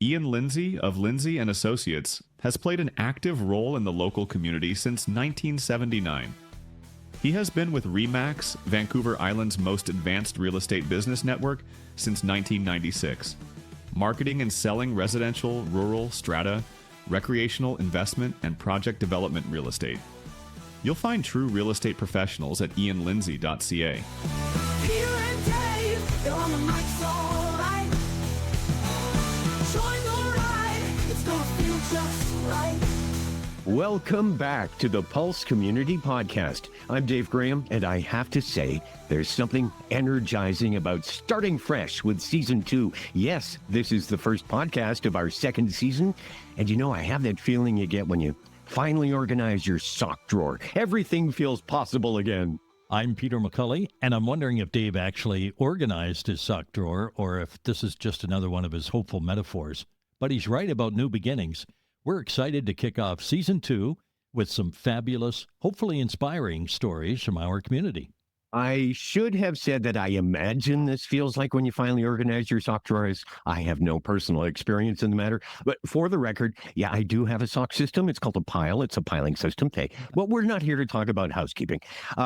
Ian Lindsay of Lindsay and Associates has played an active role in the local community since 1979. He has been with RE/MAX, Vancouver Island's most advanced real estate business network, since 1996, marketing and selling residential, rural, strata, recreational, investment, and project development real estate. You'll find true real estate professionals at ianlindsay.ca. Peter and Dave, they're on the mic, so right. Join the ride, it's gonna feel just right. Welcome back to the Pulse Community Podcast. I'm Dave Graham, and I have to say, there's something energizing about starting fresh with Season 2. Yes, this is the first podcast of our second season, and you know, I have that feeling you get when you finally organize your sock drawer. Everything feels possible again. I'm Peter McCulley, and I'm wondering if Dave actually organized his sock drawer or if this is just another one of his hopeful metaphors. But he's right about new beginnings. We're excited to kick off Season 2 with some fabulous, hopefully inspiring stories from our community. I should have said that I imagine this feels like when you finally organize your sock drawers. I have no personal experience in the matter, but for the record, yeah, I do have a sock system. It's called a pile. It's a piling system. Hey, but we're not here to talk about housekeeping.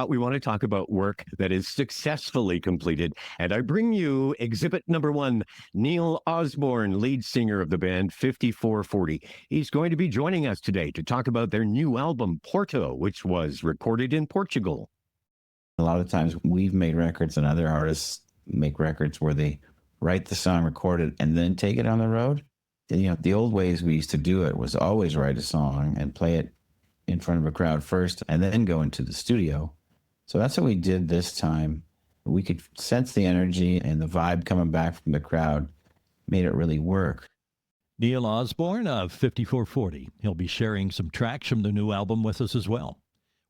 We want to talk about work that is successfully completed, and I bring you exhibit number 1, Neil Osborne, lead singer of the band 5440. He's going to be joining us today to talk about their new album, Porto, which was recorded in Portugal. A lot of times we've made records and other artists make records where they write the song, record it, and then take it on the road. You know, the old ways we used to do it was always write a song and play it in front of a crowd first and then go into the studio. So that's what we did this time. We could sense the energy and the vibe coming back from the crowd, made it really work. Neil Osborne of 5440. He'll be sharing some tracks from the new album with us as well.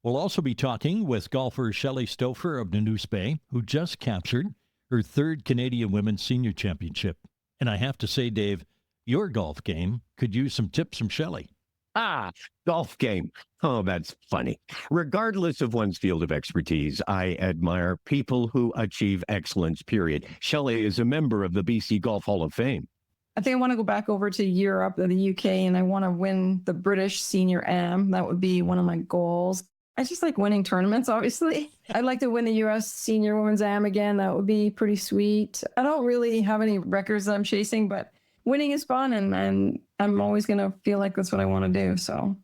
We'll also be talking with golfer Shelley Stouffer of Nanoose Bay, who just captured her 3rd Canadian Women's Senior Championship. And I have to say, Dave, your golf game could use some tips from Shelley. Golf game. Oh, that's funny. Regardless of one's field of expertise, I admire people who achieve excellence, period. Shelley is a member of the BC Golf Hall of Fame. I think I want to go back over to Europe and the UK, and I want to win the British Senior Am. That would be one of my goals. I just like winning tournaments, obviously. I'd like to win the U.S. Senior Women's Am again. That would be pretty sweet. I don't really have any records that I'm chasing, but winning is fun, and I'm always going to feel like that's what I want to do. So,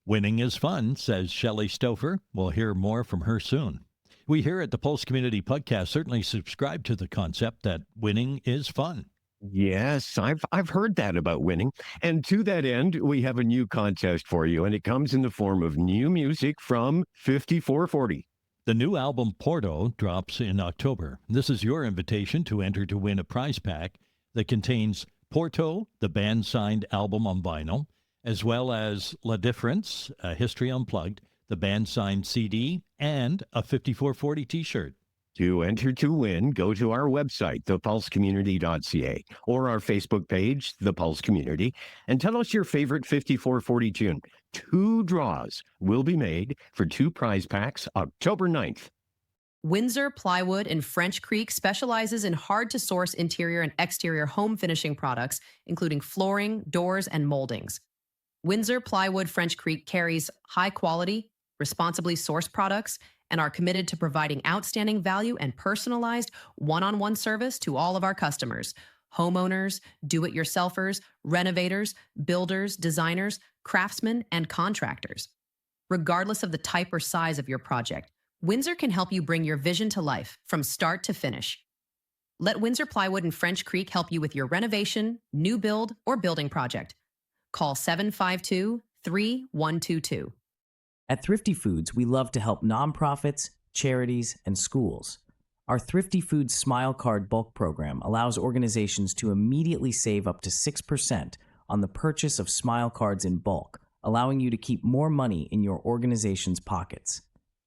winning is fun, says Shelley Stouffer. We'll hear more from her soon. We here at the Pulse Community Podcast certainly subscribe to the concept that winning is fun. Yes, I've heard that about winning. And to that end, we have a new contest for you, and it comes in the form of new music from 5440. The new album Porto drops in October. This is your invitation to enter to win a prize pack that contains Porto, the band-signed album on vinyl, as well as La Difference, a History Unplugged, the band-signed CD, and a 5440 t-shirt. To enter to win, go to our website, thepulsecommunity.ca, or our Facebook page, The Pulse Community, and tell us your favorite 5440 tune. 2 draws will be made for 2 prize packs October 9th. Windsor Plywood in French Creek specializes in hard-to-source interior and exterior home finishing products, including flooring, doors, and moldings. Windsor Plywood French Creek carries high-quality, responsibly sourced products and are committed to providing outstanding value and personalized one-on-one service to all of our customers, homeowners, do-it-yourselfers, renovators, builders, designers, craftsmen, and contractors. Regardless of the type or size of your project, Windsor can help you bring your vision to life from start to finish. Let Windsor Plywood in French Creek help you with your renovation, new build, or building project. Call 752-3122. At Thrifty Foods, we love to help nonprofits, charities, and schools. Our Thrifty Foods Smile Card bulk program allows organizations to immediately save up to 6% on the purchase of Smile Cards in bulk, allowing you to keep more money in your organization's pockets.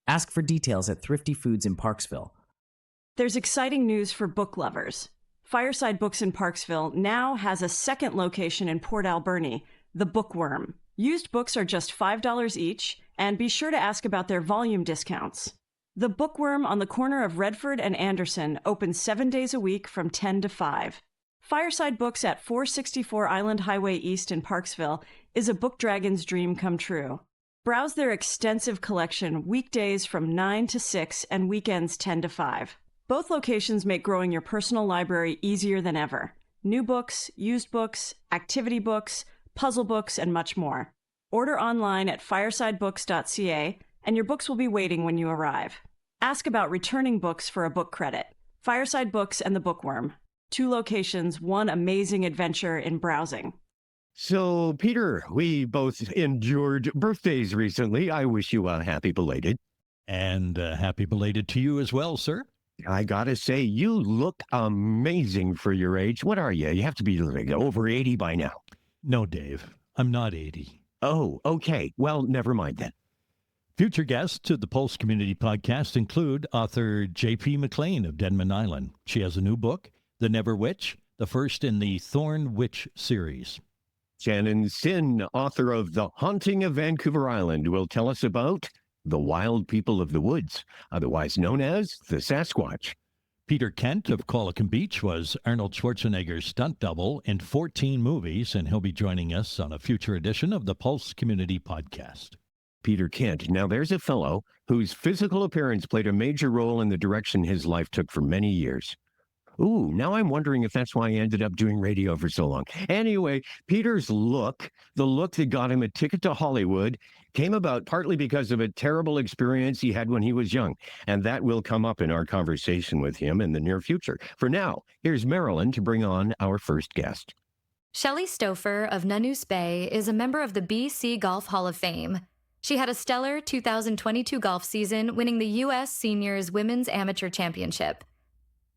Ask for details at Thrifty Foods in Parksville. There's exciting news for book lovers. Fireside Books in Parksville now has a second location in Port Alberni, The Bookworm. Used books are just $5 each, and be sure to ask about their volume discounts. The Bookworm on the corner of Redford and Anderson opens 7 days a week from 10 to 5. Fireside Books at 464 Island Highway East in Parksville is a book dragon's dream come true. Browse their extensive collection weekdays from 9 to 6 and weekends 10 to 5. Both locations make growing your personal library easier than ever. New books, used books, activity books, puzzle books, and much more. Order online at firesidebooks.ca and your books will be waiting when you arrive. Ask about returning books for a book credit. Fireside Books and the Bookworm. 2 locations, one amazing adventure in browsing. So, Peter, we both endured birthdays recently. I wish you a happy belated. And happy belated to you as well, sir. I gotta say, you look amazing for your age. What are you? You have to be like over 80 by now. No, Dave, I'm not 80. Oh, okay. Well, never mind then. Future guests to the Pulse Community Podcast include author J.P. McLean of Denman Island. She has a new book, The Never Witch, the first in the Thorn Witch series. Shannon Sin, author of The Haunting of Vancouver Island, will tell us about the wild people of the woods, otherwise known as the Sasquatch. Peter Kent of Qualicum Beach was Arnold Schwarzenegger's stunt double in 14 movies, and he'll be joining us on a future edition of the Pulse Community Podcast. Peter Kent. Now, there's a fellow whose physical appearance played a major role in the direction his life took for many years. Ooh, now I'm wondering if that's why he ended up doing radio for so long. Anyway, Peter's look, the look that got him a ticket to Hollywood, came about partly because of a terrible experience he had when he was young. And that will come up in our conversation with him in the near future. For now, here's Marilyn to bring on our first guest. Shelley Stouffer of Nanoose Bay is a member of the BC Golf Hall of Fame. She had a stellar 2022 golf season, winning the U.S. Seniors Women's Amateur Championship.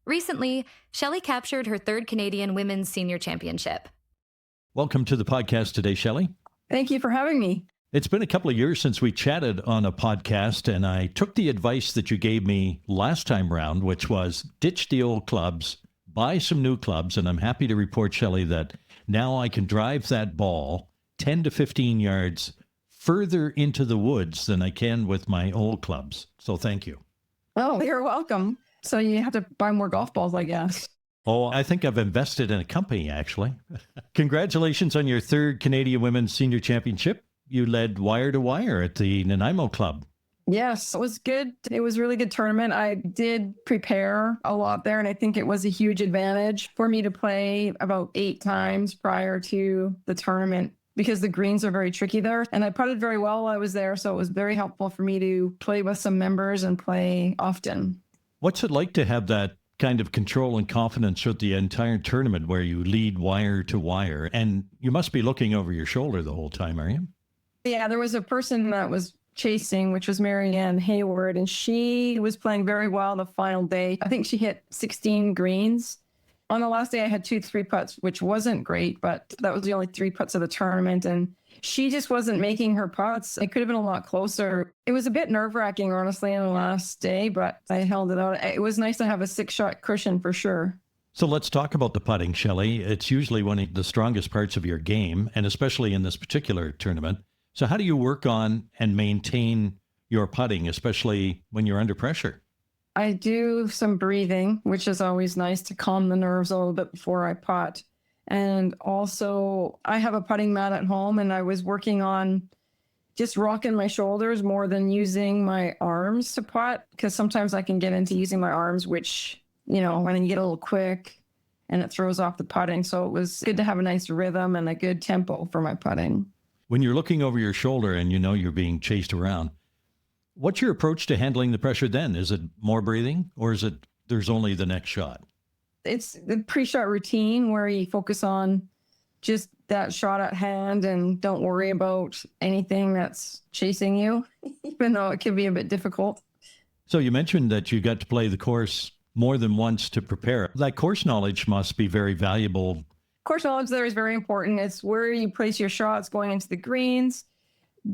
Recently, Shelley captured her 3rd Canadian Women's Senior Championship. Welcome to the podcast today, Shelley. Thank you for having me. It's been a couple of years since we chatted on a podcast, and I took the advice that you gave me last time round, which was ditch the old clubs, buy some new clubs, and I'm happy to report, Shelley, that now I can drive that ball 10 to 15 yards further into the woods than I can with my old clubs. So thank you. Oh, you're welcome. So you have to buy more golf balls, I guess. Oh, I think I've invested in a company, actually. Congratulations on your 3rd Canadian Women's Senior Championship. You led wire to wire at the Nanaimo Club. Yes, it was good. It was a really good tournament. I did prepare a lot there, and I think it was a huge advantage for me to play about 8 times prior to the tournament because the greens are very tricky there. And I putted very well while I was there, so it was very helpful for me to play with some members and play often. What's it like to have that kind of control and confidence throughout the entire tournament where you lead wire to wire? And you must be looking over your shoulder the whole time, are you? Yeah, there was a person that was chasing, which was Marianne Hayward, and she was playing very well the final day. I think she hit 16 greens. On the last day, I had 2 3-putts, which wasn't great, but that was the only 3 putts of the tournament. And she just wasn't making her putts. It could have been a lot closer. It was a bit nerve-wracking, honestly, on the last day, but I held it out. It was nice to have a 6-shot cushion for sure. So let's talk about the putting, Shelley. It's usually one of the strongest parts of your game, and especially in this particular tournament. So how do you work on and maintain your putting, especially when you're under pressure? I do some breathing, which is always nice to calm the nerves a little bit before I putt. And also, I have a putting mat at home, and I was working on just rocking my shoulders more than using my arms to putt, because sometimes I can get into using my arms, which, you know, when you get a little quick and it throws off the putting. So it was good to have a nice rhythm and a good tempo for my putting. When you're looking over your shoulder and you know you're being chased around, what's your approach to handling the pressure then? Is it more breathing, or is it there's only the next shot? It's the pre-shot routine where you focus on just that shot at hand and don't worry about anything that's chasing you, even though it can be a bit difficult. So you mentioned that you got to play the course more than once to prepare. That course knowledge must be very valuable. Course knowledge there is very important. It's where you place your shots going into the greens,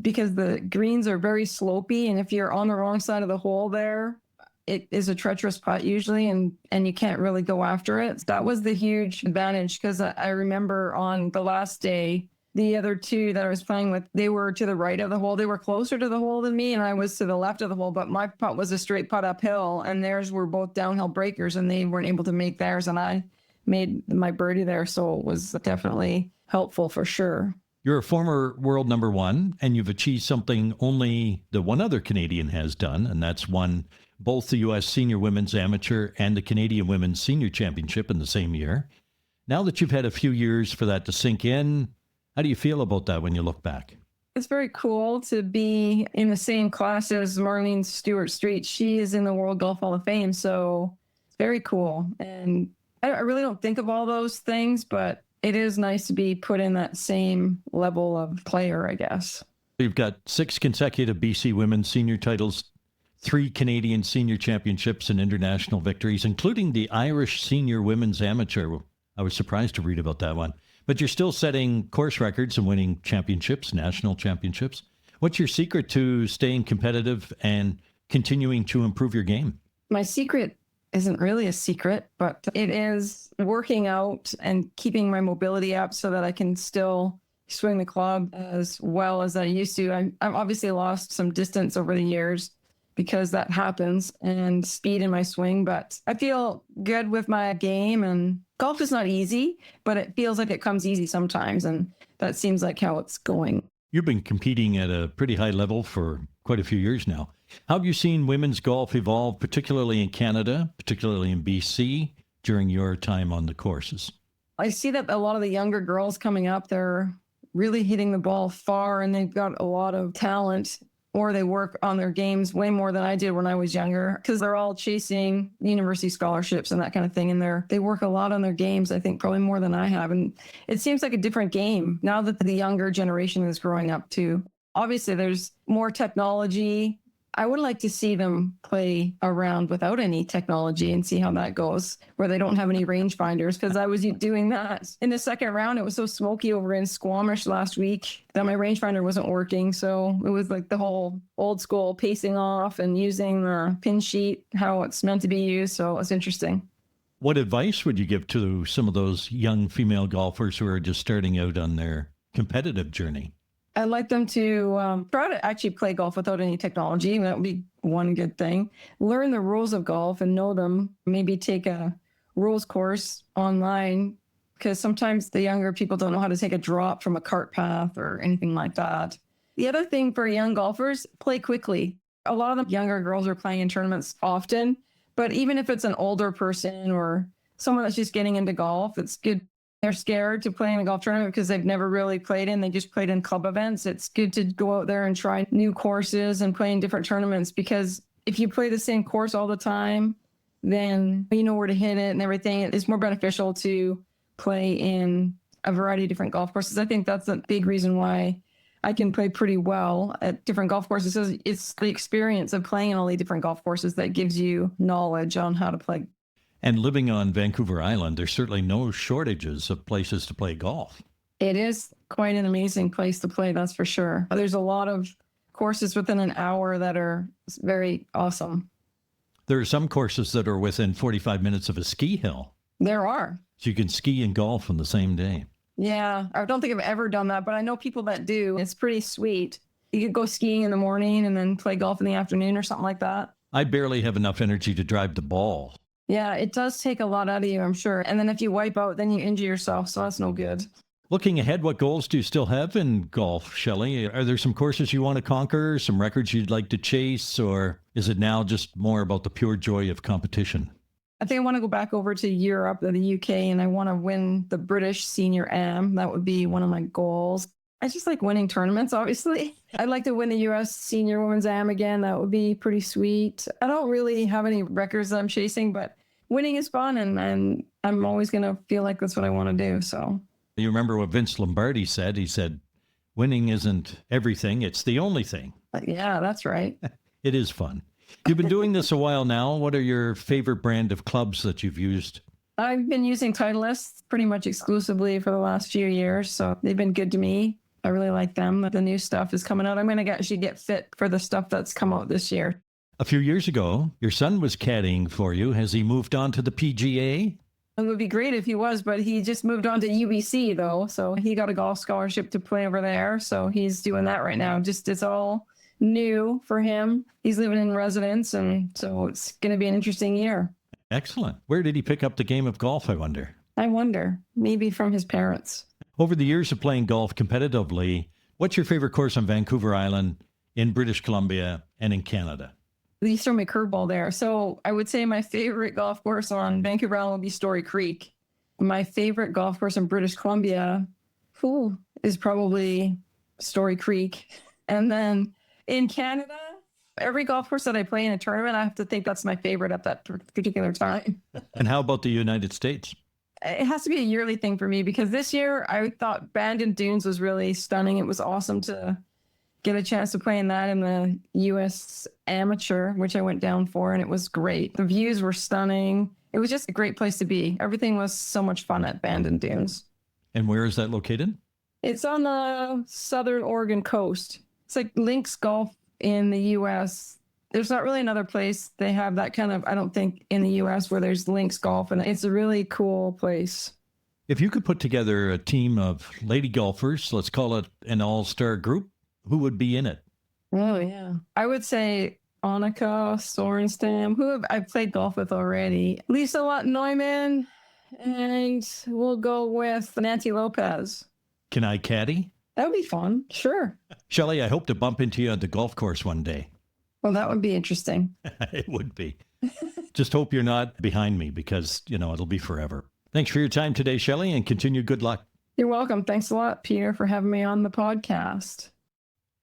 because the greens are very slopey, and if you're on the wrong side of the hole there, it is a treacherous putt usually, and you can't really go after it. That was the huge advantage, because I remember on the last day, the other 2 that I was playing with, they were to the right of the hole. They were closer to the hole than me, and I was to the left of the hole, but my putt was a straight putt uphill, and theirs were both downhill breakers, and they weren't able to make theirs, and I made my birdie there. So it was definitely helpful for sure. You're a former world number one, and you've achieved something only the one other Canadian has done, and that's won both the U.S. Senior Women's Amateur and the Canadian Women's Senior Championship in the same year. Now that you've had a few years for that to sink in, how do you feel about that when you look back? It's very cool to be in the same class as Marlene Stewart-Street. She is in the World Golf Hall of Fame, so it's very cool. And I really don't think of all those things, but it is nice to be put in that same level of player, I guess. You've got 6 consecutive BC women's senior titles, 3 Canadian senior championships and international victories, including the Irish Senior Women's Amateur. I was surprised to read about that one. But you're still setting course records and winning championships, national championships. What's your secret to staying competitive and continuing to improve your game? My secret isn't really a secret, but it is working out and keeping my mobility up so that I can still swing the club as well as I used to. I've obviously lost some distance over the years because that happens, and speed in my swing, but I feel good with my game. And golf is not easy, but it feels like it comes easy sometimes, and that seems like how it's going. You've been competing at a pretty high level for quite a few years now. How have you seen women's golf evolve, particularly in Canada, particularly in BC, during your time on the courses? I see that a lot of the younger girls coming up, they're really hitting the ball far, and they've got a lot of talent, or they work on their games way more than I did when I was younger, because they're all chasing university scholarships and that kind of thing. And they work a lot on their games, I think probably more than I have. And it seems like a different game now that the younger generation is growing up too. Obviously, there's more technology. I would like to see them play around without any technology and see how that goes, where they don't have any rangefinders, because I was doing that. In the second round, it was so smoky over in Squamish last week that my rangefinder wasn't working. So it was like the whole old school pacing off and using the pin sheet, how it's meant to be used. So it was interesting. What advice would you give to some of those young female golfers who are just starting out on their competitive journey? I'd like them to try to actually play golf without any technology. That would be one good thing. Learn the rules of golf and know them. Maybe take a rules course online, because sometimes the younger people don't know how to take a drop from a cart path or anything like that. The other thing for young golfers, play quickly. A lot of the younger girls are playing in tournaments often, but even if it's an older person or someone that's just getting into golf, it's good. They're scared to play in a golf tournament because they've never really played in. They just played in club events. It's good to go out there and try new courses and play in different tournaments, because if you play the same course all the time, then you know where to hit it and everything. It's more beneficial to play in a variety of different golf courses. I think that's a big reason why I can play pretty well at different golf courses. It's the experience of playing in all the different golf courses that gives you knowledge on how to play. And living on Vancouver Island, there's certainly no shortages of places to play golf. It is quite an amazing place to play, that's for sure. There's a lot of courses within an hour that are very awesome. There are some courses that are within 45 minutes of a ski hill. There are. So you can ski and golf on the same day. Yeah, I don't think I've ever done that, but I know people that do. It's pretty sweet. You could go skiing in the morning and then play golf in the afternoon or something like that. I barely have enough energy to drive the ball. Yeah, it does take a lot out of you, I'm sure. And then if you wipe out, then you injure yourself, so that's no good. Looking ahead, what goals do you still have in golf, Shelley? Are there some courses you want to conquer, some records you'd like to chase, or is it now just more about the pure joy of competition? I think I want to go back over to Europe or the UK, and I want to win the British Senior Am. That would be one of my goals. I just like winning tournaments, obviously. I'd like to win the U.S. Senior Women's Am again. That would be pretty sweet. I don't really have any records that I'm chasing, but winning is fun, and I'm always going to feel like that's what I want to do. So you remember what Vince Lombardi said? He said, winning isn't everything, it's the only thing. Yeah, that's right. It is fun. You've been doing this a while now. What are your favorite brand of clubs that you've used? I've been using Titleists pretty much exclusively for the last few years, so they've been good to me. I really like them. The new stuff is coming out. I'm going to actually get fit for the stuff that's come out this year. A few years ago, your son was caddying for you. Has he moved on to the PGA? It would be great if he was, but he just moved on to UBC, though. So he got a golf scholarship to play over there. So he's doing that right now. Just it's all new for him. He's living in residence, and so it's going to be an interesting year. Excellent. Where did he pick up the game of golf, I wonder? I wonder, maybe from his parents. Over the years of playing golf competitively, what's your favorite course on Vancouver Island, in British Columbia, and in Canada? You throw me a curveball there. So I would say my favorite golf course on Vancouver Island would be Story Creek. My favorite golf course in British Columbia is probably Story Creek. And then in Canada, every golf course that I play in a tournament, I have to think that's my favorite at that particular time. And how about the United States? It has to be a yearly thing for me because this year I thought Bandon Dunes was really stunning. It was awesome to get a chance to play in that in the U.S. Amateur, which I went down for, and it was great. The views were stunning. It was just a great place to be. Everything was so much fun at Bandon Dunes. And where is that located? It's on the southern Oregon coast. It's like links golf in the U.S. There's not really another place they have that kind of, I don't think, in the U.S. where there's links golf, and it's a really cool place. If you could put together a team of lady golfers, let's call it an all-star group, who would be in it? Oh, yeah. I would say Annika Sorenstam, I've played golf with already. Lisa Neumann, and we'll go with Nancy Lopez. Can I caddy? That would be fun. Sure. Shelley, I hope to bump into you at the golf course one day. Well, that would be interesting. It would be. Just hope you're not behind me because, it'll be forever. Thanks for your time today, Shelley, and continued good luck. You're welcome. Thanks a lot, Peter, for having me on the podcast.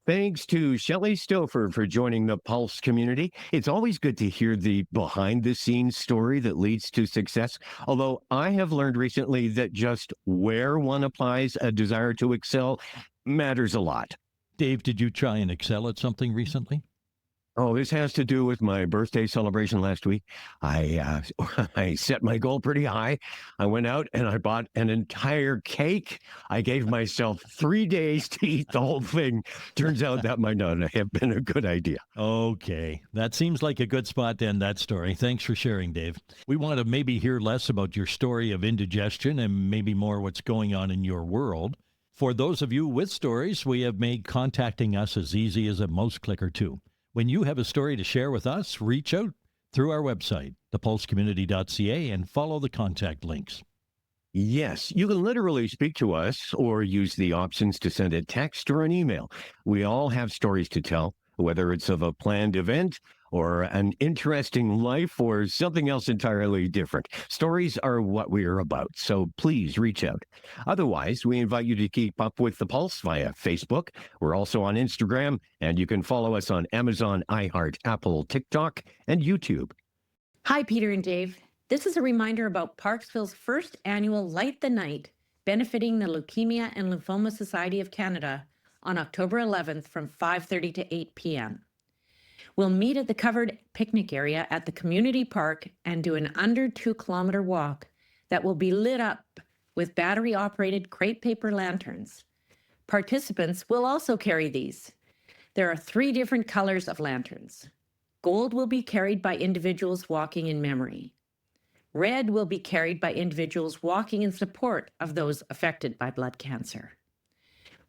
Thanks to Shelley Stouffer for joining the Pulse community. It's always good to hear the behind-the-scenes story that leads to success, although I have learned recently that just where one applies a desire to excel matters a lot. Dave, did you try and excel at something recently? Oh, this has to do with my birthday celebration last week. I set my goal pretty high. I went out and I bought an entire cake. I gave myself 3 days to eat the whole thing. Turns out that might not have been a good idea. Okay, that seems like a good spot to end that story. Thanks for sharing, Dave. We want to maybe hear less about your story of indigestion and maybe more what's going on in your world. For those of you with stories, we have made contacting us as easy as a mouse click or two. When you have a story to share with us, reach out through our website, thepulsecommunity.ca, and follow the contact links. Yes, you can literally speak to us or use the options to send a text or an email. We all have stories to tell, whether it's of a planned event or an interesting life or something else entirely different. Stories are what we are about, so please reach out. Otherwise, we invite you to keep up with The Pulse via Facebook. We're also on Instagram, and you can follow us on Amazon, iHeart, Apple, TikTok, and YouTube. Hi, Peter and Dave. This is a reminder about Parksville's first annual Light the Night, benefiting the Leukemia and Lymphoma Society of Canada on October 11th from 5:30 to 8 p.m. We'll meet at the covered picnic area at the community park and do an under 2-kilometer walk that will be lit up with battery-operated crepe paper lanterns. Participants will also carry these. There are 3 different colors of lanterns. Gold will be carried by individuals walking in memory. Red will be carried by individuals walking in support of those affected by blood cancer.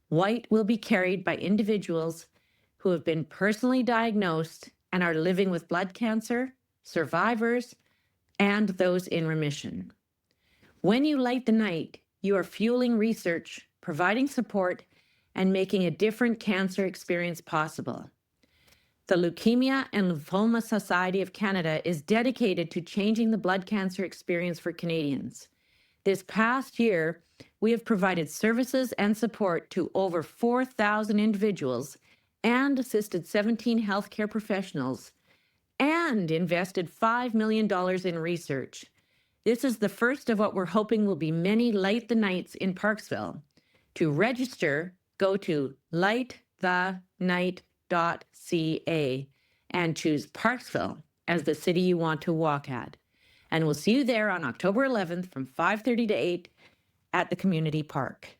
White will be carried by individuals who have been personally diagnosed and are living with blood cancer, survivors, and those in remission. When you light the night, you are fueling research, providing support, and making a different cancer experience possible. The Leukemia and Lymphoma Society of Canada is dedicated to changing the blood cancer experience for Canadians. This past year, we have provided services and support to over 4,000 individuals and assisted 17 healthcare professionals and invested $5 million in research. This is the first of what we're hoping will be many Light the Nights in Parksville. To register, go to lightthe.night.ca and choose Parksville as the city you want to walk at. And we'll see you there on October 11th from 5:30 to 8 at the community park.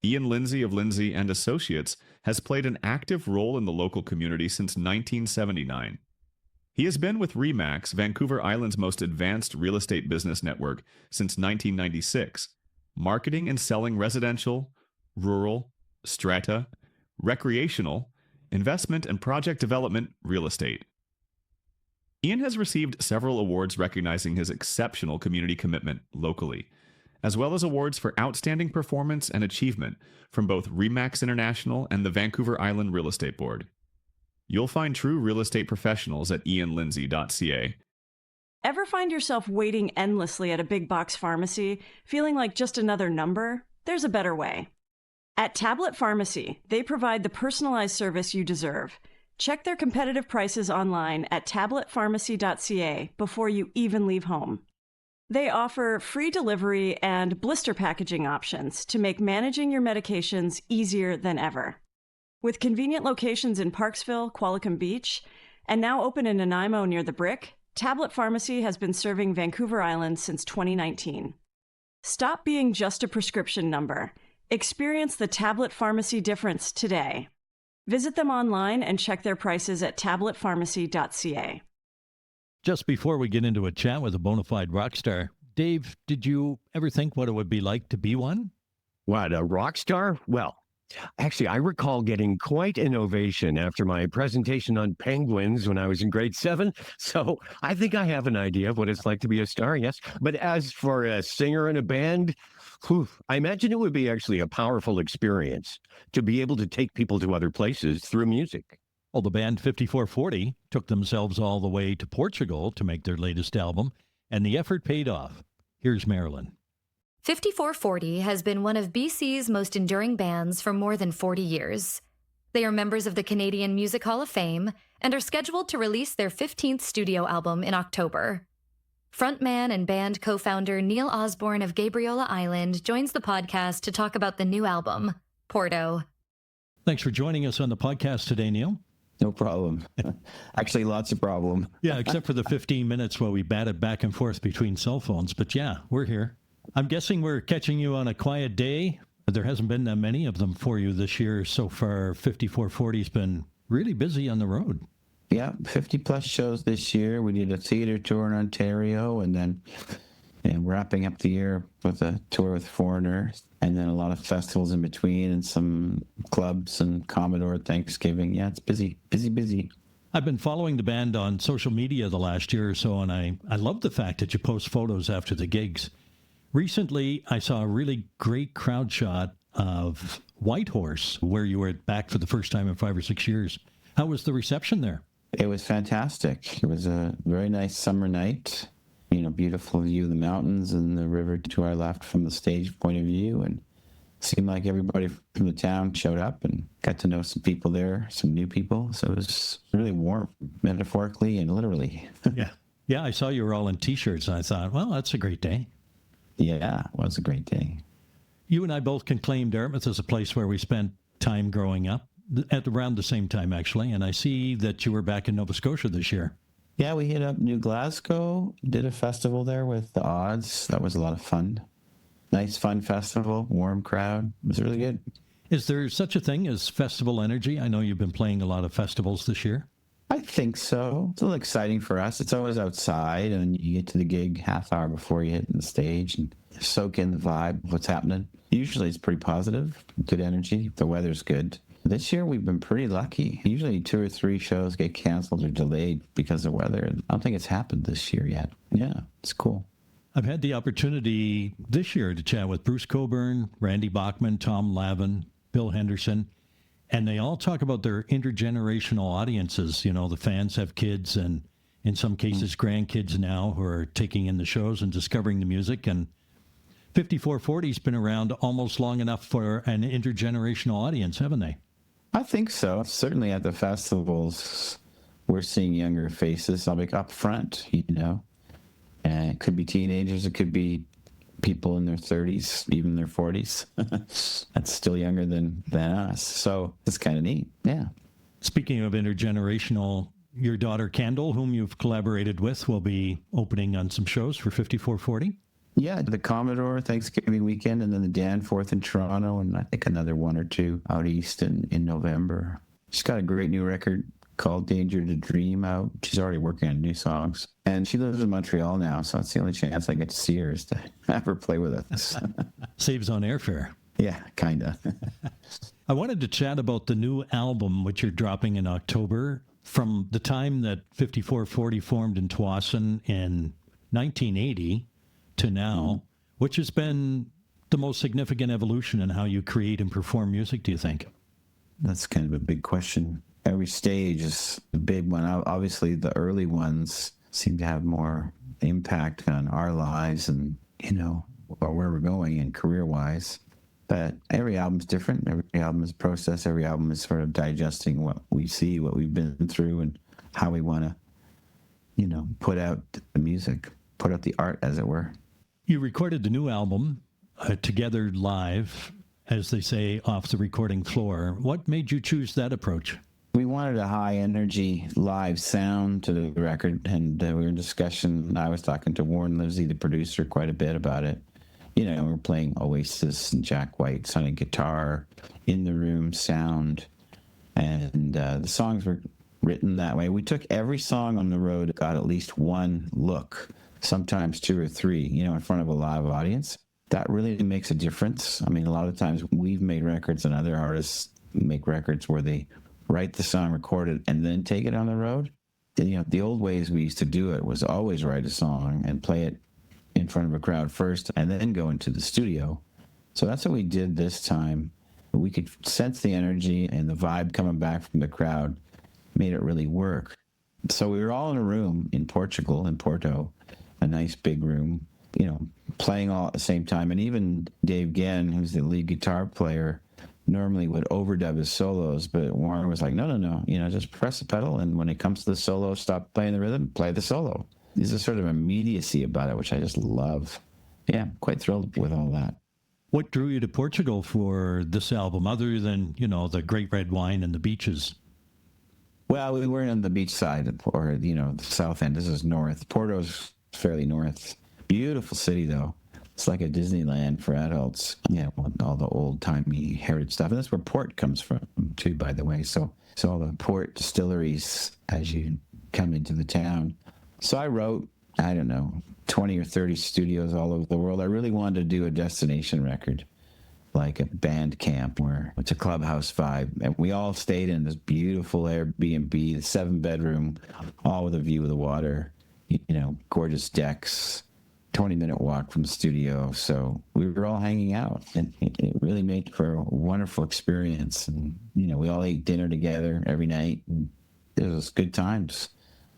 Ian Lindsay of Lindsay and Associates has played an active role in the local community since 1979. He has been with RE/MAX, Vancouver Island's most advanced real estate business network, since 1996, marketing and selling residential, rural, strata, recreational, investment and project development real estate. Ian has received several awards recognizing his exceptional community commitment locally. as well as awards for outstanding performance and achievement from both RE/MAX International and the Vancouver Island Real Estate Board. You'll find true real estate professionals at ianlindsay.ca. Ever find yourself waiting endlessly at a big box pharmacy, feeling like just another number? There's a better way. At Tablet Pharmacy, they provide the personalized service you deserve. Check their competitive prices online at tabletpharmacy.ca before you even leave home. They offer free delivery and blister packaging options to make managing your medications easier than ever. With convenient locations in Parksville, Qualicum Beach, and now open in Nanaimo near the Brick, Tablet Pharmacy has been serving Vancouver Island since 2019. Stop being just a prescription number. Experience the Tablet Pharmacy difference today. Visit them online and check their prices at tabletpharmacy.ca. Just before we get into a chat with a bona fide rock star, Dave, did you ever think what it would be like to be one? What, a rock star? Well, actually, I recall getting quite an ovation after my presentation on penguins when I was in grade 7. So I think I have an idea of what it's like to be a star, yes. But as for a singer in a band, I imagine it would be actually a powerful experience to be able to take people to other places through music. Well, the band 5440 took themselves all the way to Portugal to make their latest album, and the effort paid off. Here's Marilyn. 5440 has been one of BC's most enduring bands for more than 40 years. They are members of the Canadian Music Hall of Fame and are scheduled to release their 15th studio album in October. Frontman and band co-founder Neil Osborne of Gabriola Island joins the podcast to talk about the new album, Porto. Thanks for joining us on the podcast today, Neil. No problem. Actually, lots of problem. Yeah, except for the 15 minutes while we batted back and forth between cell phones. But yeah, we're here. I'm guessing we're catching you on a quiet day. There hasn't been that many of them for you this year so far. 5440's been really busy on the road. Yeah, 50 plus shows this year. We did a theater tour in Ontario, and then wrapping up the year with a tour with Foreigner, and then a lot of festivals in between, and some clubs and Commodore, Thanksgiving. Yeah, it's busy, busy, busy. I've been following the band on social media the last year or so, and I love the fact that you post photos after the gigs. Recently, I saw a really great crowd shot of Whitehorse, where you were back for the first time in 5 or 6 years. How was the reception there? It was fantastic. It was a very nice summer night. Beautiful view of the mountains and the river to our left from the stage point of view. And it seemed like everybody from the town showed up and got to know some people there, some new people. So it was really warm, metaphorically and literally. Yeah, I saw you were all in T-shirts, and I thought, well, that's a great day. Yeah, it was a great day. You and I both can claim Dartmouth as a place where we spent time growing up, at around the same time, actually. And I see that you were back in Nova Scotia this year. Yeah, we hit up New Glasgow, did a festival there with the Odds. That was a lot of fun. Nice, fun festival, warm crowd. It was really good. Is there such a thing as festival energy? I know you've been playing a lot of festivals this year. I think so. It's a little exciting for us. It's always outside, and you get to the gig half hour before you hit the stage and soak in the vibe of what's happening. Usually it's pretty positive, good energy. The weather's good. This year we've been pretty lucky. Usually 2 or 3 shows get canceled or delayed because of weather. I don't think it's happened this year yet. Yeah, it's cool. I've had the opportunity this year to chat with Bruce Coburn, Randy Bachman, Tom Lavin, Bill Henderson, and they all talk about their intergenerational audiences. The fans have kids and in some cases grandkids now who are taking in the shows and discovering the music. And 5440's been around almost long enough for an intergenerational audience, haven't they? I think so. Certainly at the festivals, we're seeing younger faces. I'll be up front, And it could be teenagers. It could be people in their 30s, even their 40s. That's still younger than us. So it's kind of neat. Yeah. Speaking of intergenerational, your daughter Kendall, whom you've collaborated with, will be opening on some shows for 5440. Yeah, the Commodore Thanksgiving weekend, and then the Danforth in Toronto, and I think another 1 or 2 out east in November. She's got a great new record called Danger to Dream out. She's already working on new songs. And she lives in Montreal now, so it's the only chance I get to see her is to have her play with us. Saves on airfare. Yeah, kind of. I wanted to chat about the new album, which you're dropping in October. From the time that 5440 formed in Tsawwassen in 1980 to now, Which has been the most significant evolution in how you create and perform music, do you think? That's kind of a big question. Every stage is a big one. Obviously, the early ones seem to have more impact on our lives and, or where we're going and career-wise. But every album's different. Every album is a process. Every album is sort of digesting what we see, what we've been through, and how we want to, put out the music, put out the art, as it were. You recorded the new album together live, as they say, off the recording floor. What made you choose that approach? We wanted a high-energy live sound to the record, and we were in discussion. I was talking to Warren Livesey, the producer, quite a bit about it. We were playing Oasis and Jack White's on a guitar, in-the-room sound, and the songs were written that way. We took every song on the road, got at least one look, sometimes two or three, in front of a live audience. That really makes a difference. I mean, a lot of times we've made records and other artists make records where they write the song, record it, and then take it on the road. The old ways we used to do it was always write a song and play it in front of a crowd first and then go into the studio. So that's what we did this time. We could sense the energy and the vibe coming back from the crowd, made it really work. So we were all in a room in Portugal, in Porto, a nice big room, playing all at the same time. And even Dave Gann, who's the lead guitar player, normally would overdub his solos, but Warren was like, no, just press the pedal, and when it comes to the solo, stop playing the rhythm, play the solo. There's a sort of immediacy about it, which I just love. Yeah, quite thrilled with all that. What drew you to Portugal for this album, other than, the great red wine and the beaches? Well, we weren't on the beach side, or, the south end. This is north. Porto's fairly north. Beautiful city, though. It's like a Disneyland for adults. Yeah, all the old-timey heritage stuff. And that's where port comes from, too, by the way. So all the port distilleries as you come into the town. So I wrote, 20 or 30 studios all over the world. I really wanted to do a destination record, like a band camp where it's a clubhouse vibe. And we all stayed in this beautiful Airbnb, the 7-bedroom, all with a view of the water, gorgeous decks, 20-minute walk from the studio. So we were all hanging out, and it really made for a wonderful experience. And, we all ate dinner together every night, and it was good times.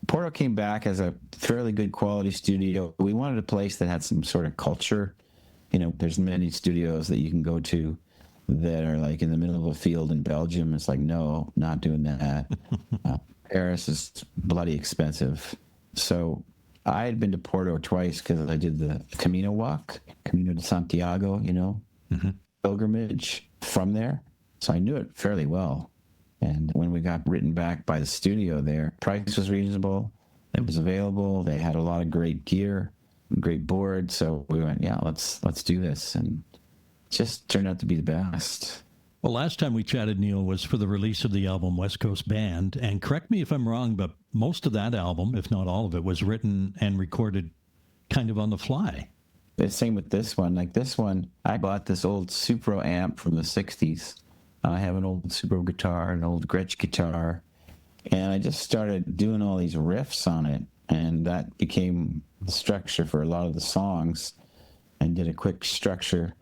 Porto came back as a fairly good quality studio. We wanted a place that had some sort of culture. There's many studios that you can go to that are like in the middle of a field in Belgium. It's like, no, not doing that. Paris is bloody expensive. So I had been to Porto twice because I did the Camino walk, Camino de Santiago, pilgrimage from there. So I knew it fairly well. And when we got written back by the studio there, price was reasonable. It was available. They had a lot of great gear, great board. So we went, yeah, let's do this. And it just turned out to be the best. Well, last time we chatted, Neil, was for the release of the album West Coast Band. And correct me if I'm wrong, but most of that album, if not all of it, was written and recorded kind of on the fly. The same with this one. Like this one, I bought this old Supro amp from the 60s. I have an old Supro guitar, an old Gretsch guitar, and I just started doing all these riffs on it, and that became the structure for a lot of the songs, and did a quick structure,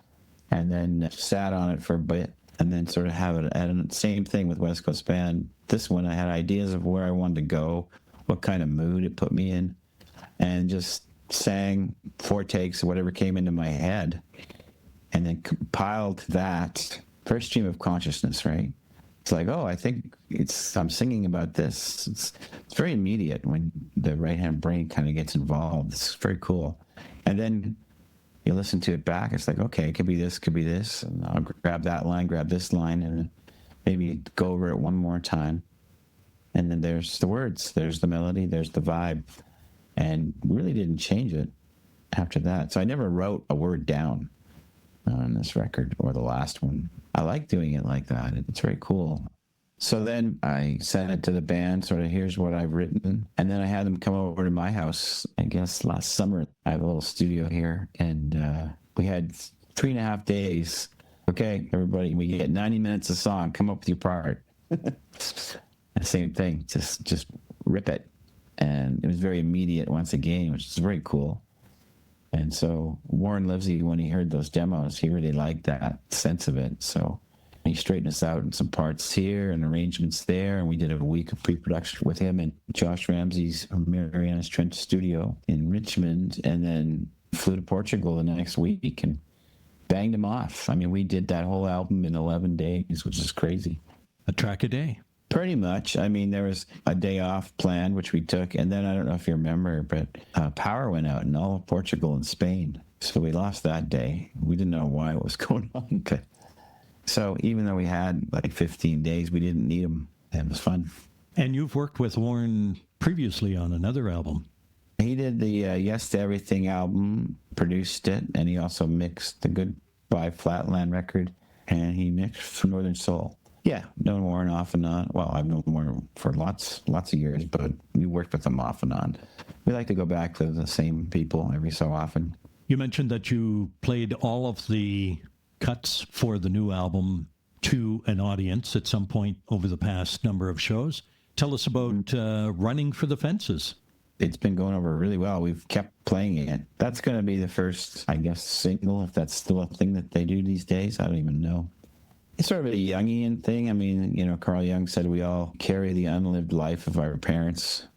and then sat on it for a bit, and then sort of have it. And same thing with West Coast Band. This one, I had ideas of where I wanted to go, what kind of mood it put me in, and just sang 4 takes of whatever came into my head, and then compiled that first stream of consciousness, right? It's like, oh, I think I'm singing about this. It's very immediate when the right-hand brain kind of gets involved. It's very cool. And then you listen to it back. It's like, okay, it could be this, could be this. And I'll grab that line, grab this line, and maybe go over it one more time. And then there's the words, there's the melody, there's the vibe. And really didn't change it after that. So I never wrote a word down on this record or the last one. I like doing it like that. It's very cool. So then I sent it to the band, sort of, here's what I've written. And then I had them come over to my house, I guess last summer. I have a little studio here, and we had 3.5 days. Okay, everybody, we get 90 minutes a song. Come up with your part. Same thing, just rip it. And it was very immediate once again, which is very cool. And so Warren Livesey, when he heard those demos, he really liked that sense of it. So he straightened us out in some parts here and arrangements there. And we did a week of pre-production with him and Josh Ramsey's Mariana's Trench studio in Richmond, and then flew to Portugal the next week and banged him off. I mean, we did that whole album in 11 days, which is crazy. A track a day. Pretty much. I mean, there was a day off planned, which we took. And then I don't know if you remember, but power went out in all of Portugal and Spain. So we lost that day. We didn't know why it was going on. But so even though we had like 15 days, we didn't need them. It was fun. And you've worked with Warren previously on another album. He did the Yes to Everything album, produced it, and he also mixed the Goodbye Flatland record, and he mixed Northern Soul. Yeah, known Warren off and on. Well, I've known Warren for lots of years, but we worked with him off and on. We like to go back to the same people every so often. You mentioned that you played all of the cuts for the new album to an audience at some point over the past number of shows. Tell us about Running for the Fences. It's been going over really well. We've kept playing it. That's going to be the first, I guess, single, if that's still a thing that they do these days. I don't even know. It's sort of a Jungian thing. I mean, you know, Carl Jung said we all carry the unlived life of our parents.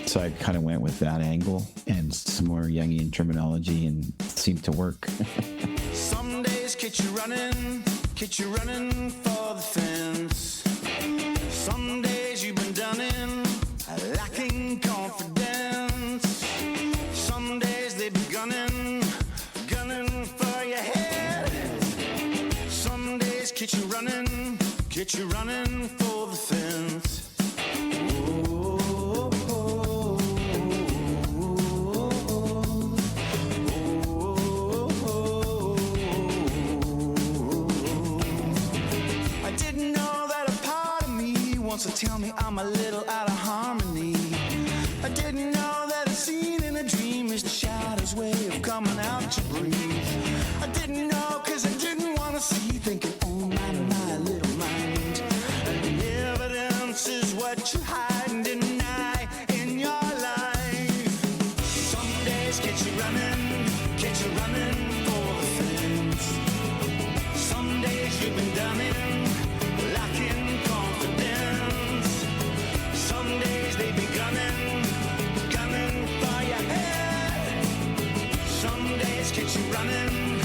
So I kind of went with that angle and some more Jungian terminology, and it seemed to work. Some days catch you running for the fence. Some days you've been done in, lacking confidence. Some days they be gunning for your head. Some days catch you running for the fence. Wants to tell me I'm a little out of harmony. I didn't know that a scene in a dream is the shadow's way of coming out to breathe. I didn't know cause I didn't want to see, thinking, oh my little mind. And the evidence is what you hide and deny in your life. Some days get you running for the fence. Some days you've been done in, lacking confidence. Some days they be gunning for your head. Some days get you running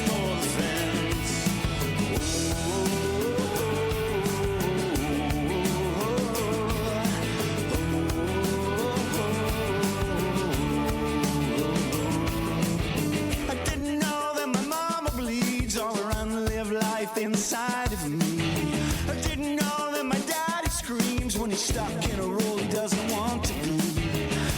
for the fence. I didn't know that my mama bleeds all around and live life inside of me. I didn't know that my daddy screams when he's stuck in a role he doesn't want to be.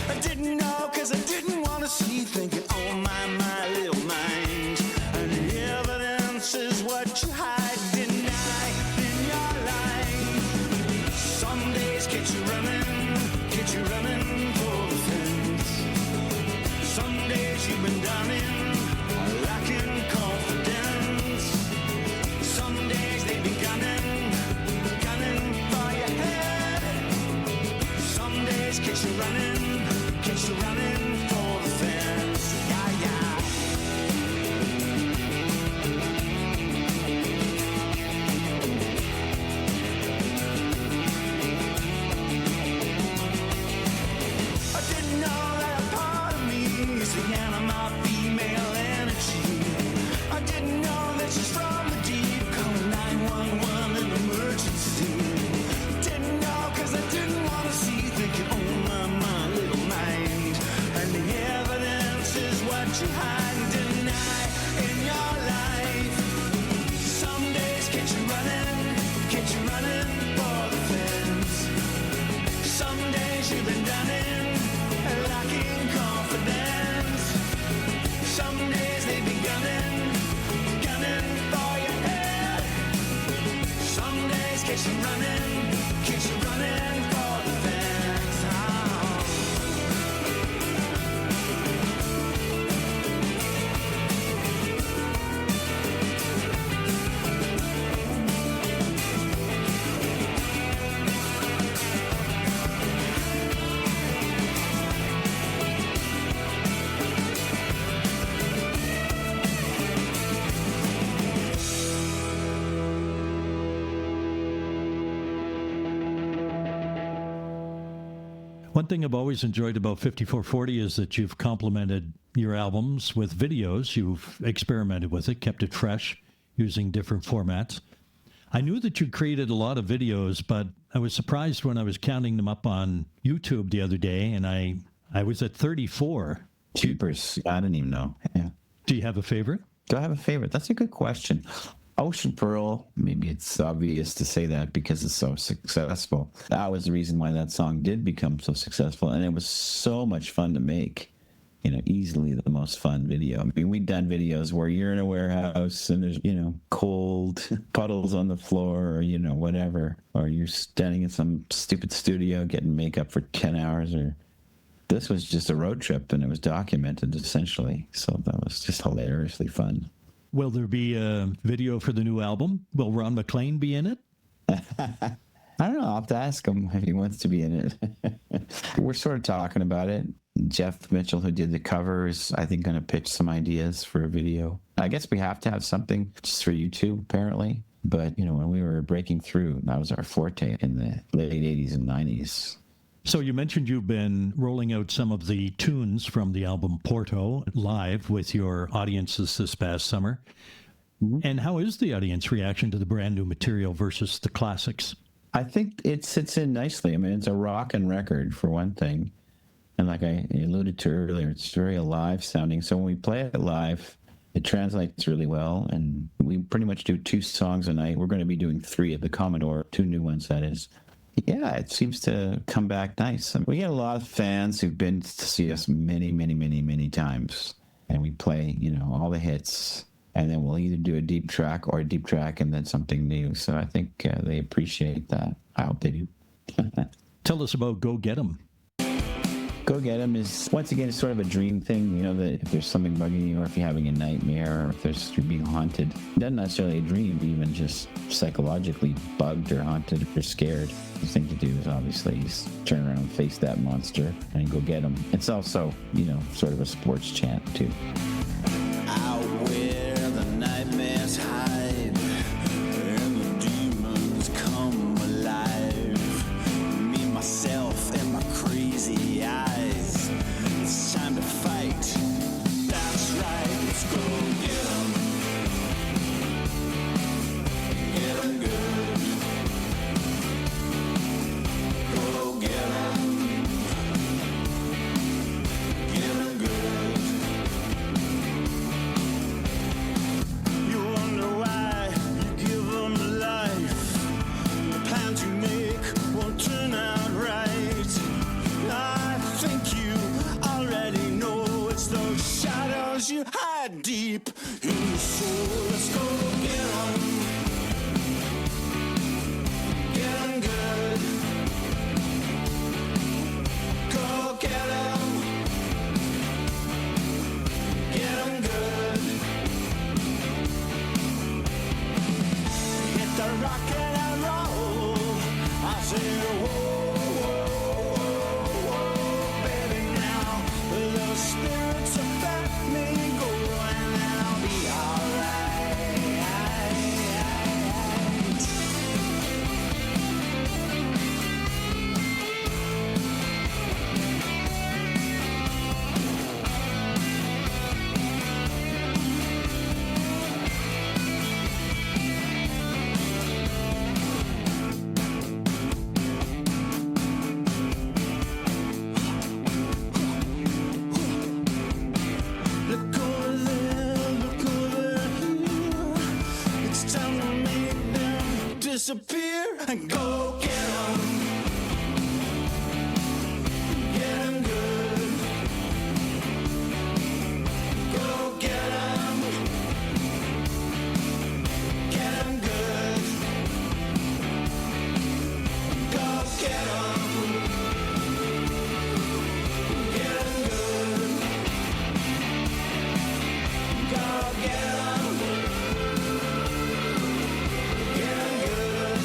I didn't know cause I didn't want to see, thinking, oh my little mind. And the evidence is what you hide, deny in your life. Some days get you running for the fence. Some days you've been done in, lacking confidence. Some days they be gunning for your head. Some days get you running for the fence. Yeah. I didn't know that a part of me is the animal female energy. I didn't know that she's from the deep, calling 911 an emergency. Didn't know cause I didn't want to see, thinking, oh my little mind. And the evidence is what you hide and deny in your life. Some days get you running for the fence. Some days you've been done in, lacking confidence. Some days they be gunning for your head. Some days get you running for the fence. Oh. One thing I've always enjoyed about 5440 is that you've complemented your albums with videos. You've experimented with it, kept it fresh, using different formats. I knew that you created a lot of videos, but I was surprised when I was counting them up on YouTube the other day, and I was at 34. Cheapers. I didn't even know. Yeah. Do you have a favorite? Do I have a favorite? That's a good question. Ocean Pearl, maybe it's obvious to say that because it's so successful. That was the reason why that song did become so successful, and it was so much fun to make. Easily the most fun video. I mean, we've done videos where you're in a warehouse and there's, cold puddles on the floor or, whatever. Or you're standing in some stupid studio getting makeup for 10 hours. Or this was just a road trip and it was documented essentially. So that was just hilariously fun. Will there be a video for the new album? Will Ron McLean be in it? I don't know. I'll have to ask him if he wants to be in it. We're sort of talking about it. Jeff Mitchell, who did the covers, I think going to pitch some ideas for a video. I guess we have to have something just for YouTube, apparently. But, when we were breaking through, that was our forte in the late 80s and 90s. So you mentioned you've been rolling out some of the tunes from the album Porto live with your audiences this past summer. Mm-hmm. And how is the audience reaction to the brand new material versus the classics? I think it sits in nicely. I mean, it's a rockin' record, for one thing. And like I alluded to earlier, it's very alive sounding. So when we play it live, it translates really well. And we pretty much do 2 songs a night. We're going to be doing 3 at the Commodore, 2 new ones, that is. Yeah, it seems to come back nice. We get a lot of fans who've been to see us many, many, many, many times. And we play, all the hits. And then we'll either do a deep track or a deep track and then something new. So I think they appreciate that. I hope they do. Tell us about Go Get 'Em. Go Get 'Em is, once again, it's sort of a dream thing, that if there's something bugging you or if you're having a nightmare or if you're being haunted, not necessarily a dream, even just psychologically bugged or haunted or scared. The thing to do is obviously just turn around and face that monster and go get 'em. It's also, sort of a sports chant too. Out where the nightmares hide and the demons come alive. Me, myself, and my crazy eyes. It's time to fight. That's right, let's go get 'em. Get 'em good. Go get 'em. Get 'em good. You wonder why you give 'em life. The plans you make won't turn out right. I think you already know it's those shadows you hide deep in your soul. Let's go get 'em. Get 'em good. Go get 'em. Get 'em good. Hit the rock and roll. I say, whoa, whoa, whoa, whoa, baby, now the spirits affect me, go and I'll be alright. Look over there, look over here. It's time to make them disappear and go get 'em. Get 'em good. Go get 'em. Get 'em good. Go get 'em. Get 'em good. Go get 'em. Get 'em good.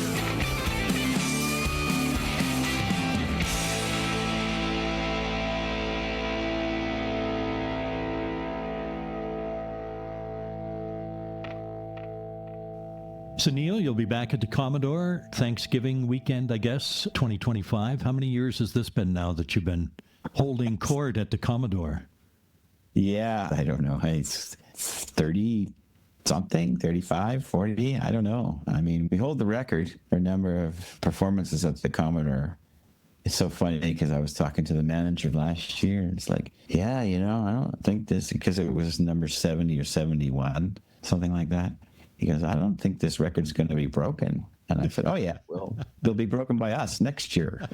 So, Neil, you'll be back at the Commodore Thanksgiving weekend, I guess, 2025. How many years has this been now that you've been holding court at the Commodore? Yeah, I don't know. It's 30 something, 35, 40. I don't know. I mean, we hold the record for a number of performances at the Commodore. It's so funny because I was talking to the manager last year. It's like, yeah, I don't think this, because it was number 70 or 71, something like that. He goes, I don't think this record's going to be broken. And I said, oh, yeah, well, they'll be broken by us next year.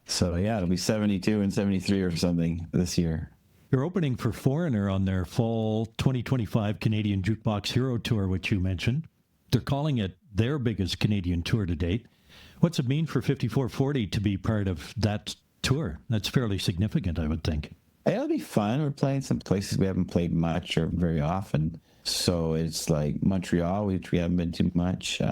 So, yeah, it'll be 72 and 73 or something this year. You're opening for Foreigner on their fall 2025 Canadian Jukebox Hero Tour, which you mentioned. They're calling it their biggest Canadian tour to date. What's it mean for 5440 to be part of that tour? That's fairly significant, I would think. It'll be fun. We're playing some places we haven't played much or very often. So it's like Montreal, which we haven't been to much,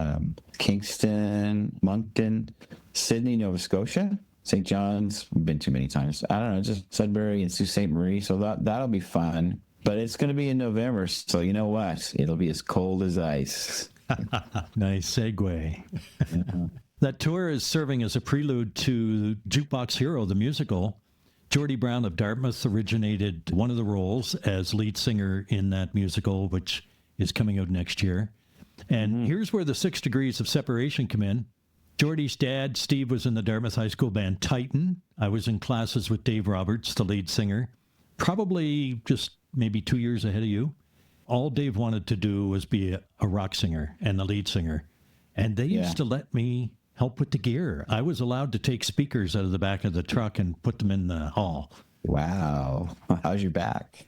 Kingston, Moncton, Sydney, Nova Scotia, St. John's, we've been too many times. I don't know, just Sudbury and Sault Ste. Marie. So that'll be fun. But it's going to be in November. So you know what? It'll be as cold as ice. Nice segue. Yeah. That tour is serving as a prelude to Jukebox Hero, the musical. Geordie Brown of Dartmouth originated one of the roles as lead singer in that musical, which is coming out next year. And here's where the 6 degrees of separation come in. Geordie's dad, Steve, was in the Dartmouth High School band Titan. I was in classes with Dave Roberts, the lead singer, probably just maybe 2 years ahead of you. All Dave wanted to do was be a rock singer and the lead singer. And they used to let me help with the gear. I was allowed to take speakers out of the back of the truck and put them in the hall. Wow. How's your back?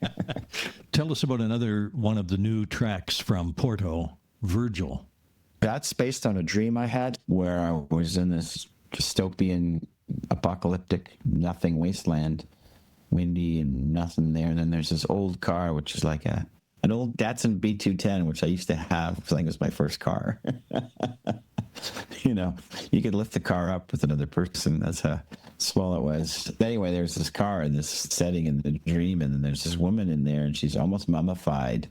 Tell us about another one of the new tracks from Porto, Virgil. That's based on a dream I had where I was in this dystopian, apocalyptic, nothing wasteland, windy and nothing there. And then there's this old car, which is like an old Datsun B210, which I used to have. I think it was my first car. You could lift the car up with another person. That's how small it was. Anyway, there's this car in this setting in the dream, and then there's this woman in there, and she's almost mummified.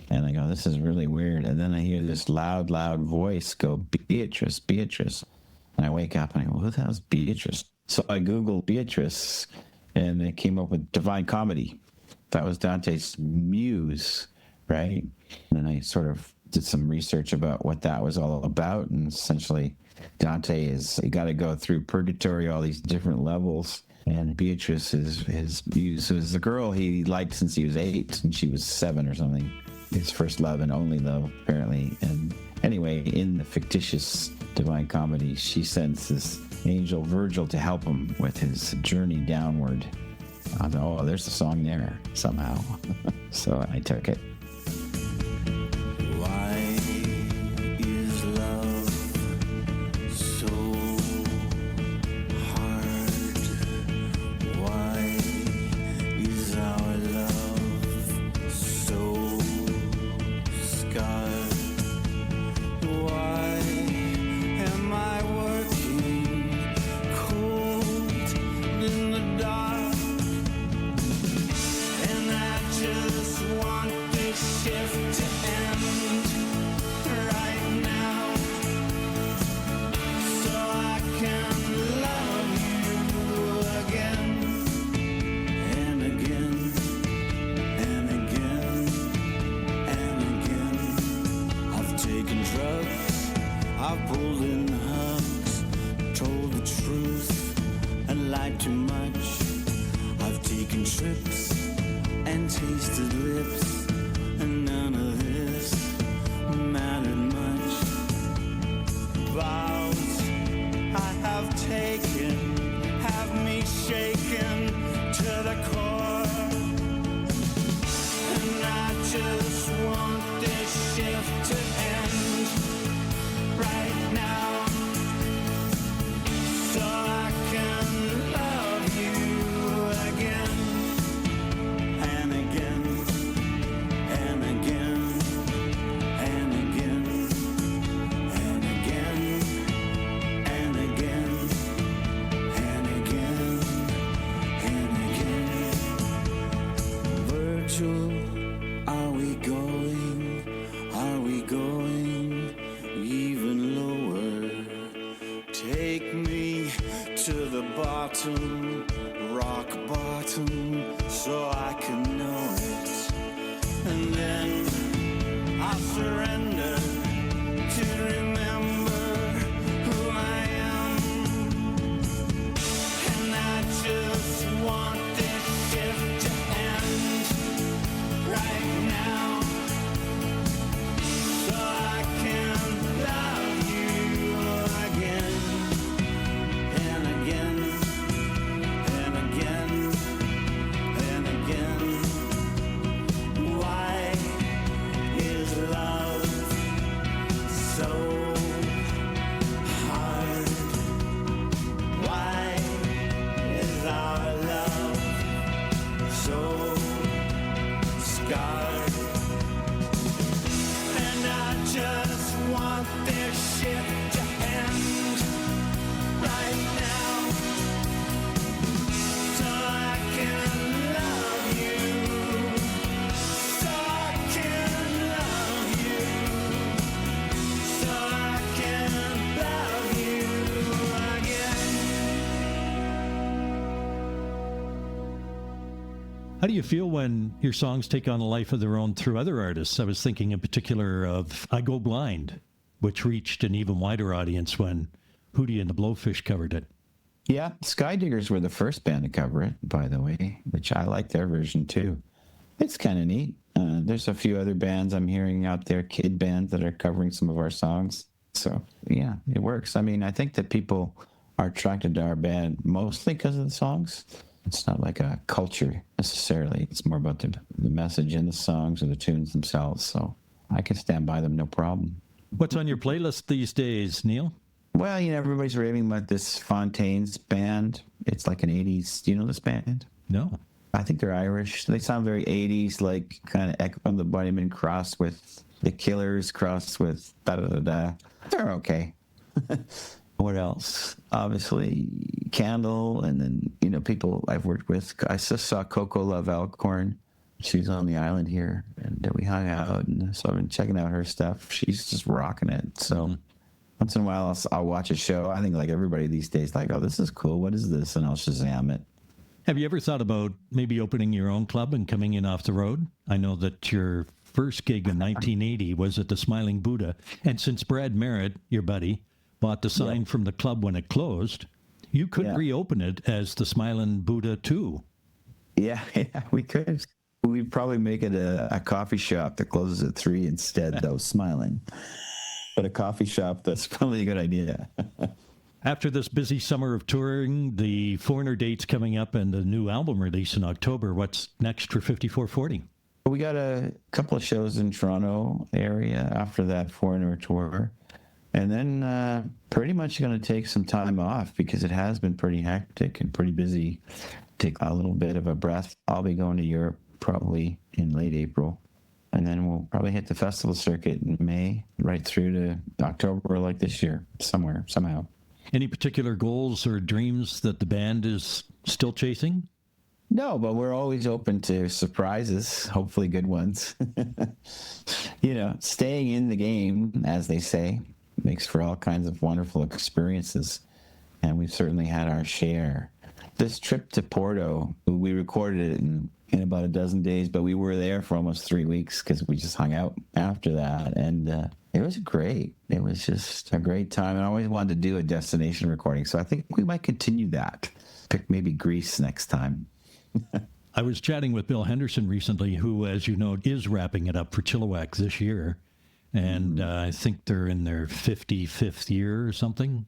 And I go, this is really weird. And then I hear this loud voice go, Beatrice, Beatrice. And I wake up and I go, who the hell's Beatrice? So I Googled Beatrice, and it came up with Divine Comedy. That was Dante's muse, right? And then I sort of did some research about what that was all about. And essentially, Dante you got to go through purgatory, all these different levels. And Beatrice is his muse. It was the girl he liked since he was 8, and she was 7 or something. His first love and only love, apparently. And anyway, in the fictitious Divine Comedy, she sends this angel Virgil to help him with his journey downward. I thought, oh, there's a song there somehow. So I took it. Why is love so hard? Why is our love so scarred? Why am I working cold in the dark? And I just want this shift to end right now, so I can love you again and again and again and again. I've taken drugs, I've pulled in hugs, told the truth and lied too much. I've taken trips and tasted lips, and none of this mattered much. Vows I have taken have me shaken to the core, and I just want this shift to end right now, so I can love you again and again take me to the bottom, rock bottom, so I can know it. And then I'll surrender to remember who I am. And I just want this shift to end right now, so I can love you again and again and again and again. Why is love so hard? Why is our love so scarred? And I just want this shit to end right now, so I can love you, so I can love you, so I can love you again. How do you feel when your songs take on a life of their own through other artists? I was thinking in particular of I Go Blind, which reached an even wider audience when Hootie and the Blowfish covered it. Yeah, Skydiggers were the first band to cover it, by the way, which I like their version too. It's kind of neat. There's a few other bands I'm hearing out there, kid bands that are covering some of our songs. So, yeah, it works. I mean, I think that people are attracted to our band mostly because of the songs. It's not like a culture necessarily. It's more about the message in the songs or the tunes themselves. So I can stand by them, no problem. What's on your playlist these days, Neil? Well, everybody's raving about this Fontaine's band. It's like an 80s. Do you know this band? No. I think they're Irish. They sound very 80s, like kind of Echo and the Bunnymen crossed with the Killers, crossed with da-da-da-da. They're okay. What else? Obviously, Candle, and then, people I've worked with. I just saw Coco Love Alcorn. She was on the island here, and we hung out, and so I've been checking out her stuff. She's just rocking it. So once in a while, I'll watch a show. I think like everybody these days, like, oh, this is cool. What is this? And I'll Shazam it. Have you ever thought about maybe opening your own club and coming in off the road? I know that your first gig in 1980 was at the Smiling Buddha, and since Brad Merritt, your buddy, bought the sign from the club when it closed, you could reopen it as the Smiling Buddha too. Yeah, we could. We'd probably make it a coffee shop that closes at 3 instead, though, Smiling. But a coffee shop, that's probably a good idea. After this busy summer of touring, the Foreigner dates coming up, and the new album release in October, what's next for 5440? We got a couple of shows in Toronto area after that Foreigner tour. And then pretty much going to take some time off because it has been pretty hectic and pretty busy. Take a little bit of a breath. I'll be going to Europe probably in late April. And then we'll probably hit the festival circuit in May, right through to October like this year, somewhere, somehow. Any particular goals or dreams that the band is still chasing? No, but we're always open to surprises, hopefully good ones. Staying in the game, as they say, makes for all kinds of wonderful experiences. And we've certainly had our share. This trip to Porto, we recorded it in about a dozen days, but we were there for almost 3 weeks because we just hung out after that. And it was great. It was just a great time. And I always wanted to do a destination recording. So I think we might continue that. Pick maybe Greece next time. I was chatting with Bill Henderson recently, who, as you know, is wrapping it up for Chilliwack this year. And I think they're in their 55th year or something.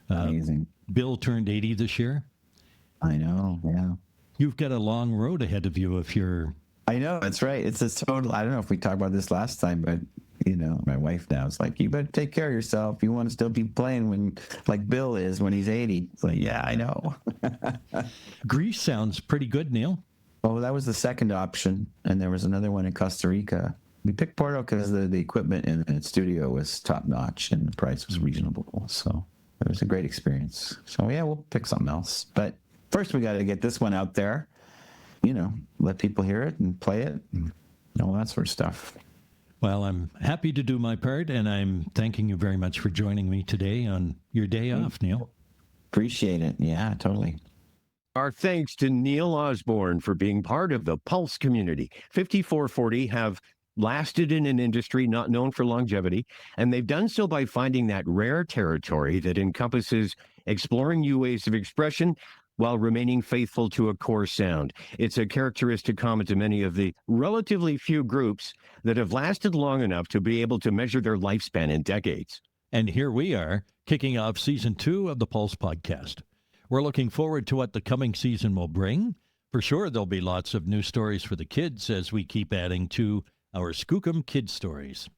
Amazing. Bill turned 80 this year. I know, yeah. You've got a long road ahead of you if you're... I know, that's right. It's a total... I don't know if we talked about this last time, but, my wife now is like, you better take care of yourself. You want to still be playing when, like Bill is when he's 80. It's like, yeah, I know. Greece sounds pretty good, Neil. Oh, that was the second option. And there was another one in Costa Rica. We picked Porto because the equipment in the studio was top-notch and the price was reasonable. So it was a great experience. So, yeah, we'll pick something else. But first we got to get this one out there, let people hear it and play it and all that sort of stuff. Well, I'm happy to do my part, and I'm thanking you very much for joining me today on your day off, Neil. Appreciate it. Yeah, totally. Our thanks to Neil Osborne for being part of the Pulse community. 5440 have lasted in an industry not known for longevity, and they've done so by finding that rare territory that encompasses exploring new ways of expression while remaining faithful to a core sound. It's a characteristic common to many of the relatively few groups that have lasted long enough to be able to measure their lifespan in decades. And here we are, kicking off Season 2 of the Pulse podcast. We're looking forward to what the coming season will bring. For sure, there'll be lots of new stories for the kids as we keep adding to our Skookum Kid Stories.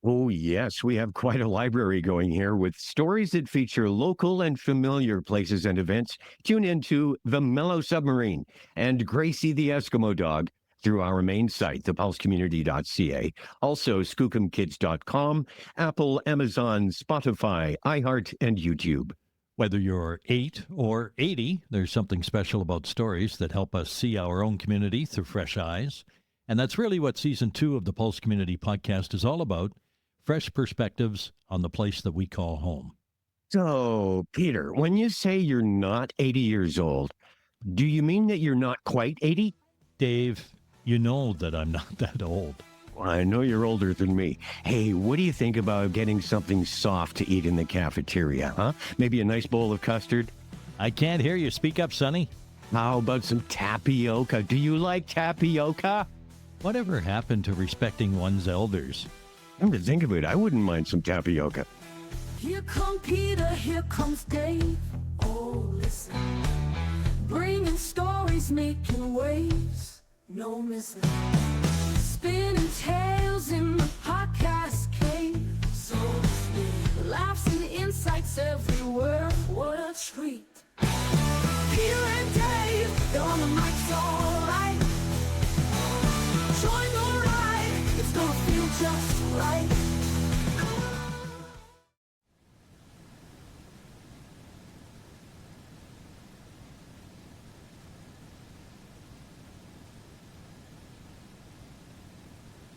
Oh, yes, we have quite a library going here with stories that feature local and familiar places and events. Tune into The Mellow Submarine and Gracie the Eskimo Dog through our main site, thepulsecommunity.ca. Also, skookumkids.com, Apple, Amazon, Spotify, iHeart, and YouTube. Whether you're 8 or 80, there's something special about stories that help us see our own community through fresh eyes. And that's really what Season 2 of the Pulse Community Podcast is all about, fresh perspectives on the place that we call home. So, Peter, when you say you're not 80 years old, do you mean that you're not quite 80? Dave, you know that I'm not that old. I know you're older than me. Hey, what do you think about getting something soft to eat in the cafeteria, huh? Maybe a nice bowl of custard? I can't hear you. Speak up, Sonny. How about some tapioca? Do you like tapioca? Whatever happened to respecting one's elders? Come to think of it, I wouldn't mind some tapioca. Here come Peter, here comes Dave. Oh, listen. Bringing stories, making waves. No missing. Spinning tales in the podcast cave. So laughs and insights everywhere.